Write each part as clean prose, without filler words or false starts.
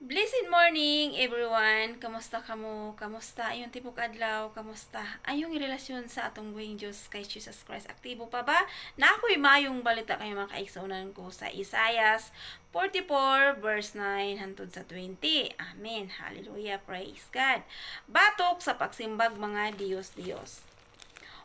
Blessed morning, everyone. Kamusta kamo? Kamusta ayong tipok adlaw? Kamusta ayong relasyon sa atong buhing Diyos kay Jesus Christ? Aktibo pa ba? Na ako'y mayong balita kayo mga kaigsunan ko sa Isaias 44 verse 9 hangtod sa 20. Amen. Hallelujah. Praise God. Batok sa pagsimbag mga Diyos.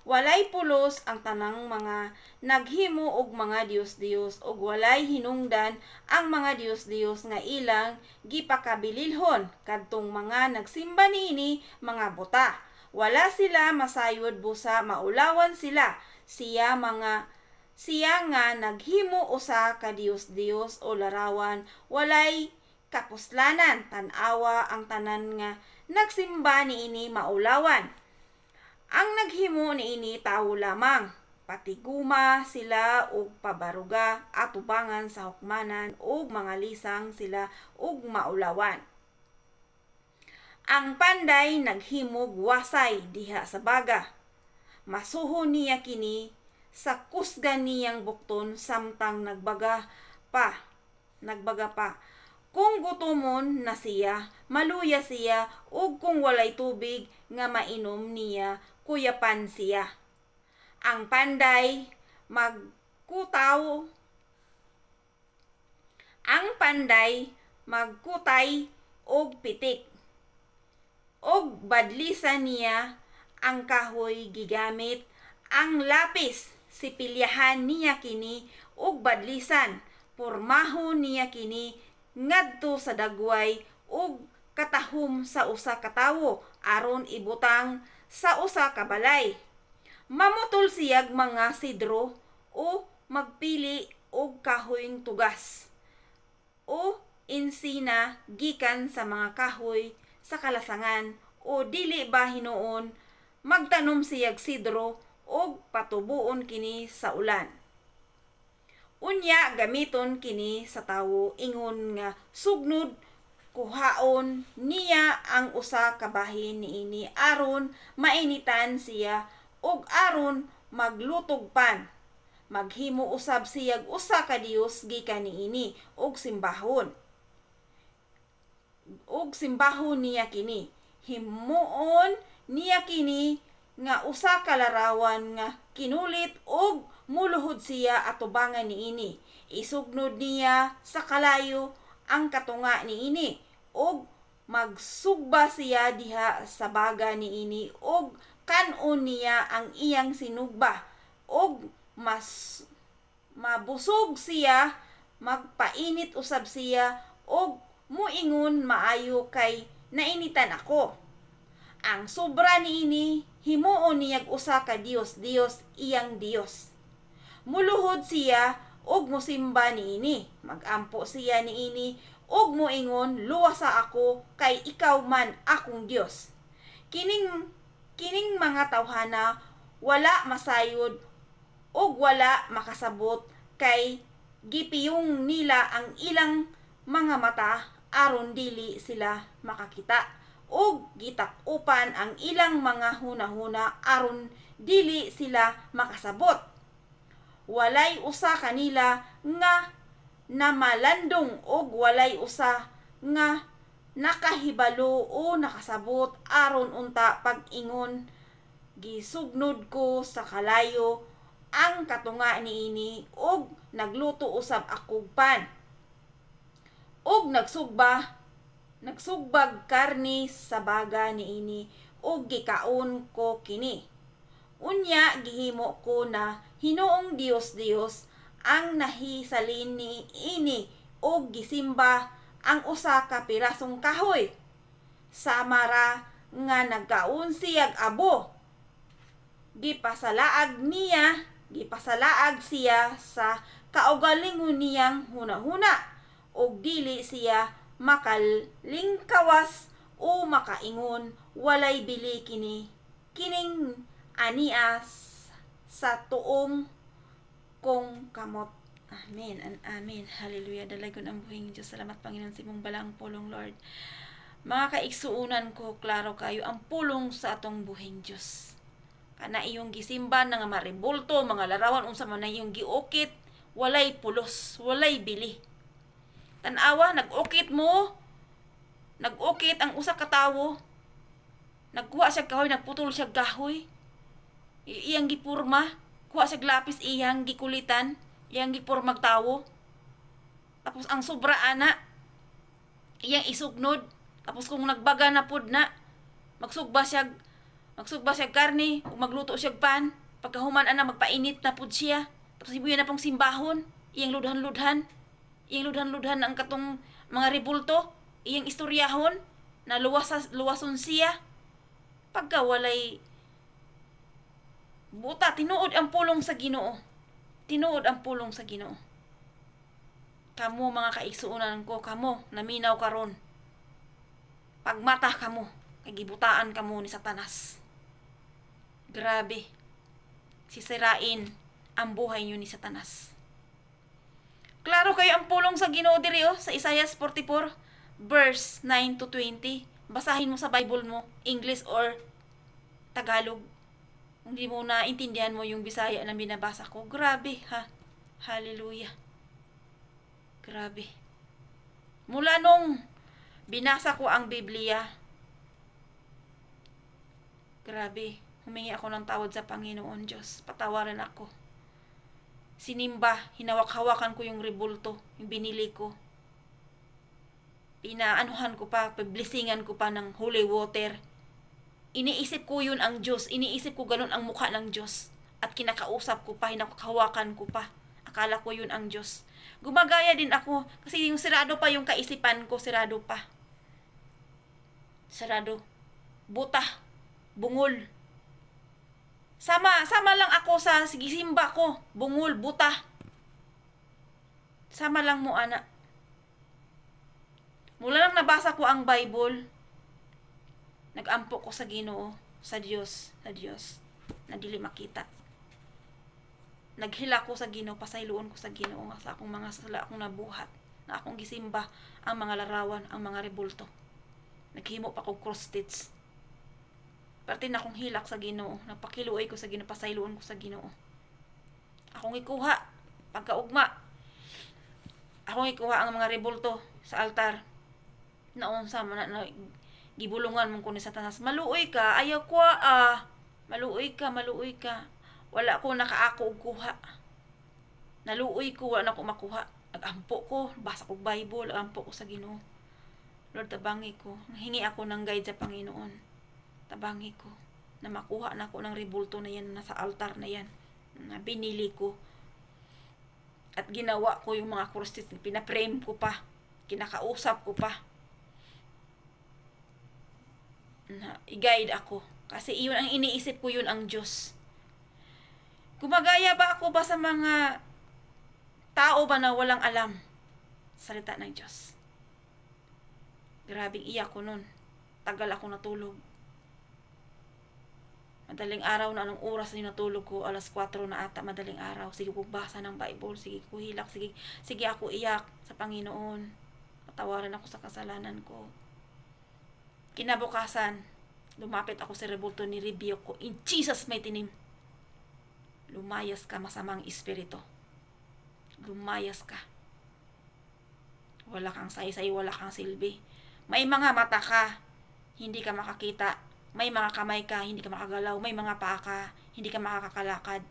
Walay pulos ang tanang mga naghimo og mga Dios og walay hinungdan ang mga Dios nga ilang gipakabililhon kadtong mga nagsimba niini mga buta. Wala sila masayod busa maulawan sila siya nga naghimo usa ka Dios o larawan walay kapuslanan tan-awa ang tanan nga nagsimba niini maulawan. Ang naghimo niini tawo lamang, patiguma sila og pabaruga atubangan sa hukmanan ug mga lisang sila ug maulawan. Ang panday naghimog wasay diha sa baga. Masuho niya kini sa kusgan niyang bukton samtang nagbaga pa. Kung gutomon na siya, maluya siya, ug kung walay tubig nga mainom niya, kuyapan siya. Ang panday magkutay og pitik. Og badlisan niya ang kahoy gigamit ang lapis, sipilyahan niya kini og badlisan, pormahon niya kini ngadto sa dagway ug katahom sa usa ka tawo aron ibutang sa usa ka balay. Mamutol siyag mga sidro o magpili og kahoyng tugas o insina gikan sa mga kahoy sa kalasangan o dili ba hinuon magtanom siyag sidro og patubuon kini sa ulan. Unya gamiton kini sa tawo ingon nga sugnod kuhaon niya ang usa ka bahin niini aron mainitan siya ug aron maglutog pan. Maghimo usab siyag usa ka Dios gikan niini ug simbahon niya kini. Himuon niya kini nga usa ka larawan nga kinulit og muluhod siya atubangan niini. Isugnod niya sa kalayo ang katunga niini og magsugba siya diha sa baga niini og kanon niya ang iyang sinugba og mas mabusog siya, magpainit usab siya og muingon maayo kay nainitan ako. Ang sobra niini himuon niyag usa ka Dios iyang Dios. Muluhod siya og mosimba niini. Magampo siya niini og moingon luwasa ako kay ikaw man akong Dios. Kining mga tawhana wala masayod og wala makasabot kay gipiyong nila ang ilang mga mata aron dili sila makakita ug gitak-upan ang ilang mga hunahuna aron dili sila makasabot. Walay usa kanila nga namalandong og walay usa nga nakahibalo o nakasabot aron unta pag-ingon gisugnod ko sa kalayo ang katunga niini og nagluto usab akog pan og nagsugbag karni sa baga niini og gikaon ko kini. Unya gihimo ko na hinuong Dios ang nahisalin niini og gisimba ang usa ka pirasong kahoy. Samara nga nagkaon siyag abo. Gipasalaag siya sa kaugalingon niyang hunahuna og dili siya makalingkawas o makaingon walay bili kining ania sa tuong kong kamot. Amen and amen. Hallelujah. Dalagon ang buhing Diyos. Salamat Panginoon sa imong balang pulong, Lord. Mga kaigsuunan ko, klaro kayo ang pulong sa atong buhing Diyos. Kana iyong gisimba nga maribulto, mga larawan unsa man na iyong giukit, walay pulos, walay bili. Tanawa, nag-ukit mo, Nag-ukit ang usa ka tawo. Nagkuha siya kahoy, nagputol siya kahoy. Iyang gipurma. Kuha siya lapis, iyang gikulitan. Iyang gipurmag tawo. Tapos ang sobra ana, iyang isugnod. Tapos kung nagbaga na pud na, magsugba siya karne, ug magluto siya pan. Pagkahuman ana, magpainit na pud siya. Tapos ibuya na pong simbahon. Iyang ludhan-ludhan. Iyang ludhan-ludhan ang katong mga rebulto. Iyang istoryahon na luwason siya. Pagka walay buta, tinuod ang pulong sa Ginoo. Tinuod ang pulong sa Ginoo. Kamo mga kaigsuonan ko, kamo naminaw karon. Pagmata kamo, kay gibutaan kamo ni Satanas. Grabe. Sisirain ang buhay niyo ni Satanas. Klaro kayo ang pulong sa Ginoo diri sa Isaiah 44 verse 9 to 20. Basahin mo sa Bible mo, English or Tagalog. Hindi mo na intindihan mo yung Bisaya na binabasa ko. Grabe ha. Hallelujah. Grabe. Mula nung binasa ko ang Biblia, grabe, humingi ako ng tawad sa Panginoon Diyos. Patawarin ako. Sinimba, hinawak-hawakan ko yung rebulto, yung binili ko. Pinaanuhan ko pa, blessingan ko pa ng holy water. Iniisip ko yun ang Diyos. Iniisip ko ganun ang mukha ng Diyos. At kinakausap ko pa, hinawak-hawakan ko pa. Akala ko yun ang Diyos. Gumagaya din ako kasi yung sirado pa yung kaisipan ko, sirado pa. Sirado. Buta. Bungol. Sama lang ako sa sigisimba ko. Bungol, buta. Sama lang mo, anak. Mula nang nabasa ko ang Bible, nag-ampo ko sa Ginoo, sa Diyos, na dili makita. Naghila ko sa Ginoo, pasayloon ko sa Ginoo nga sa akong mga sala akong nabuhat, na akong gisimba ang mga larawan, ang mga rebulto. Naghimo pa ko cross stitch. Parte na akong hilak sa Ginoo, nagpakiluoy ko sa Ginoo, pasayloon ko sa Ginoo. Akong ikuha pagkaugma. Akong ikuha ang mga rebulto sa altar. Naon sa na gibulungan mong ko ni Satanas. Maluoy ka, ayaw ko maluoy ka. Wala ko nakaako og kuha. Naluoy ko, wala na ko makuha. Nagampo ko, basa ko Bible, nagampo ko sa Ginoo. Lord, tabangi ko. Hingi ako ng guide sa Panginoon. Tabangi ko na makuha na ko ng rebulto na yan, nasa altar na yan, na binili ko. At ginawa ko yung mga krustis, pinaprame ko pa, kinakausap ko pa. Na i-guide ako. Kasi iyon ang iniisip ko, yun ang Diyos. Gumagaya ba ako ba sa mga tao ba na walang alam? Salita ng Diyos. Grabing iyak ko nun. Tagal ako natulog. Madaling araw na, anong oras na natulog ko, 4:00 na ata, madaling araw. Sige ko basa ng Bible, sige ko hilak, sige ako iyak sa Panginoon. Patawarin ako sa kasalanan ko. Kinabukasan, lumapit ako sa rebulto, ni-rebuke ko. In Jesus' mighty name. Lumayas ka, masamang espiritu. Lumayas ka. Wala kang saysay, wala kang silbi. May mga mata ka, hindi ka makakita. May mga kamay ka, hindi ka makagalaw. May mga paa ka, hindi ka makakakalakad.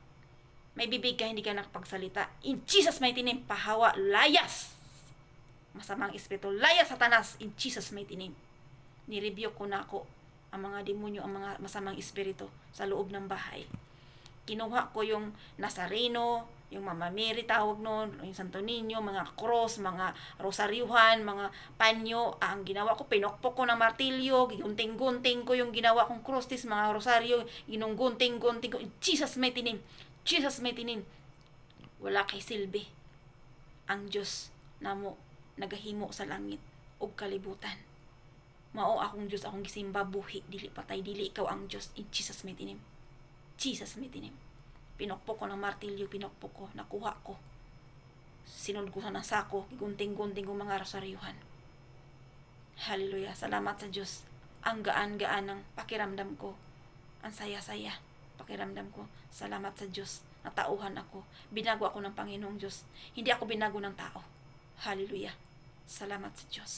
May bibig ka, hindi ka nakapagsalita. In Jesus' mighty name, pahawa, layas! Masamang espiritu, layas, Satanas! In Jesus' mighty name. Ni-review ko na ako ang mga demonyo, ang mga masamang espiritu sa loob ng bahay. Kinuha ko yung Nazareno, yung Mama Mary tawag noon, yung Santo Niño, mga cross, mga rosaryuhan, mga panyo. Ang ginawa ko, pinokpok ko ng martilyo, gunting-gunting ko yung ginawa kong krustis, mga rosaryo, gunting-gunting ko. In Jesus' mighty name, Jesus' mighty name. Wala kay silbi ang Diyos na mo nagahimo sa langit ug kalibutan. Mao akong Diyos, akong gisimba, buhi, dili patay, dili ikaw ang Diyos. In Jesus' mighty name. Jesus' mighty name. Pinokpok ko ng martilyo, pinokpok ko, nakuha ko. Sinod ko sa nasako, gunting-gunting ko mga rosaryuhan. Hallelujah. Salamat sa Diyos. Ang gaan-gaan ng pakiramdam ko. Ang saya-saya pakiramdam ko. Salamat sa Diyos. Natauhan ako. Binago ako ng Panginoong Diyos. Hindi ako binago ng tao. Hallelujah. Salamat sa Diyos.